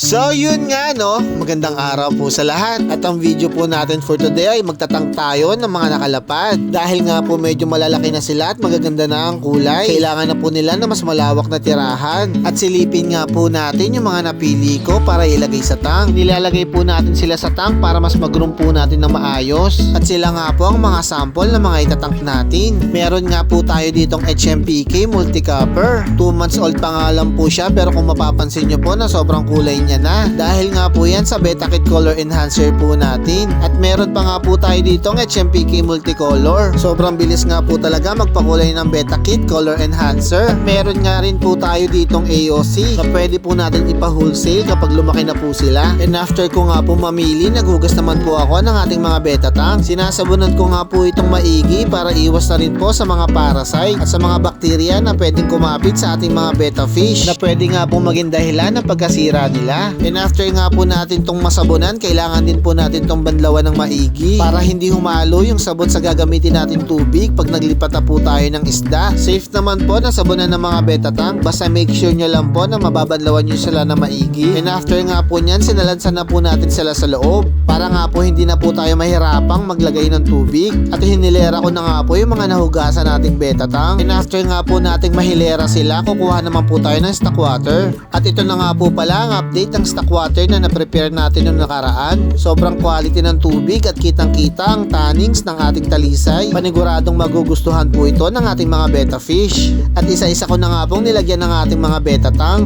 So yun nga no, magandang araw po sa lahat. At ang video po natin for today ay magtatang tayo ng mga nakalapad. Dahil nga po medyo malalaki na sila at magaganda na ang kulay, kailangan na po nila na mas malawak na tirahan. At silipin nga po natin yung mga napili ko para ilagay sa tank. Nilalagay po natin sila sa tank para mas mag-groom po natin na maayos. At sila nga po ang mga sample na mga itatank natin. Meron nga po tayo ditong HMPK Multicopper. 2 months old pa nga lang po siya, pero kung mapapansin nyo po na sobrang kulay niya na. Dahil nga po yan sa Beta Kit Color Enhancer po natin. At meron pa nga po tayo ditong HMPK Multicolor. Sobrang bilis nga po talaga magpakulay ng Beta Kit Color Enhancer. Meron nga rin po tayo ditong AOC na pwede po natin ipa-wholesale kapag lumaki na po sila. And after ko nga po mamili, naghugas naman po ako ng ating mga beta tank. Sinasabunan ko nga po itong maigi para iwas na rin po sa mga parasite at sa mga bakterya na pwedeng kumapit sa ating mga beta fish na pwede nga po maging dahilan ng pagkasira nila. And after nga po natin tong masabunan, kailangan din po natin tong banlawan ng maigi para hindi humalo yung sabon sa gagamitin natin tubig pag naglipat na po tayo ng isda. Safe naman po na sabunan ng mga beta tank, basta make sure nyo lang po na mababanlawan nyo sila na maigi. And after nga po nyan, sinalansan na po natin sila sa loob para nga po hindi na po tayo mahirapang maglagay ng tubig. At hinilera ko na nga po yung mga nahugasan nating beta tank. And after nga po nating mahilera sila, kukuha naman po tayo ng stock water. At ito na nga po pala ang update ng stock water na na-prepare natin noong nakaraan. Sobrang quality ng tubig at kitang-kita ang tannings ng ating talisay. Paniguradong magugustuhan po ito ng ating mga beta fish. At isa-isa ko na nga pong nilagyan ng ating mga beta tank.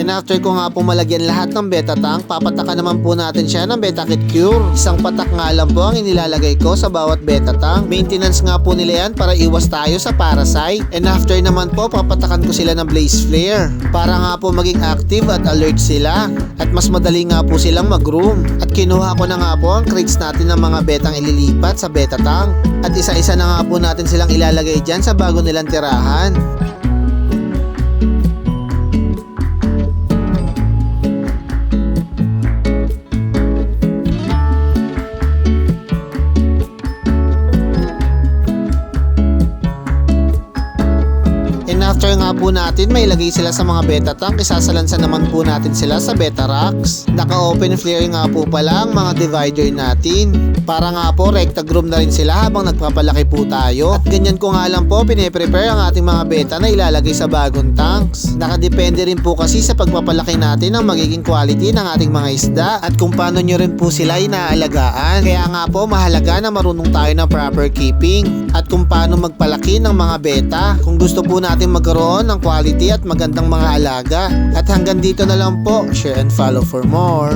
And after ko nga po malagyan lahat ng beta tank, papatakan naman po natin siya ng Beta Kit Cure. Isang patak nga lang po ang inilalagay ko sa bawat beta tank. Maintenance nga po nila yan para iwas tayo sa parasite. And after naman po, papatakan ko sila ng Blaze Flare para nga po maging active at alert sila. At mas madali nga po silang mag-groom. At kinuha ko na nga po ang crates natin ng mga betang ililipat sa beta tank. At isa-isa na nga po natin silang ilalagay dyan sa bago nilang tirahan. After nga po natin may lagay sila sa mga beta tank, isasalansan naman po natin sila sa beta racks. Naka-open flare nga po pala ang mga divider natin para nga po recta groom na rin sila habang nagpapalaki po tayo. At ganyan ko nga lang po pine-prepare ang ating mga beta na ilalagay sa bagong tanks. Nakadepende rin po kasi sa pagpapalaki natin ang magiging quality ng ating mga isda at kung paano nyo rin po sila inaalagaan. Kaya nga po mahalaga na marunong tayo ng proper keeping at kung paano magpalaki ng mga beta kung gusto po natin magkaroon ng quality at magandang mga alaga. At hanggang dito na lang po. Share and follow for more.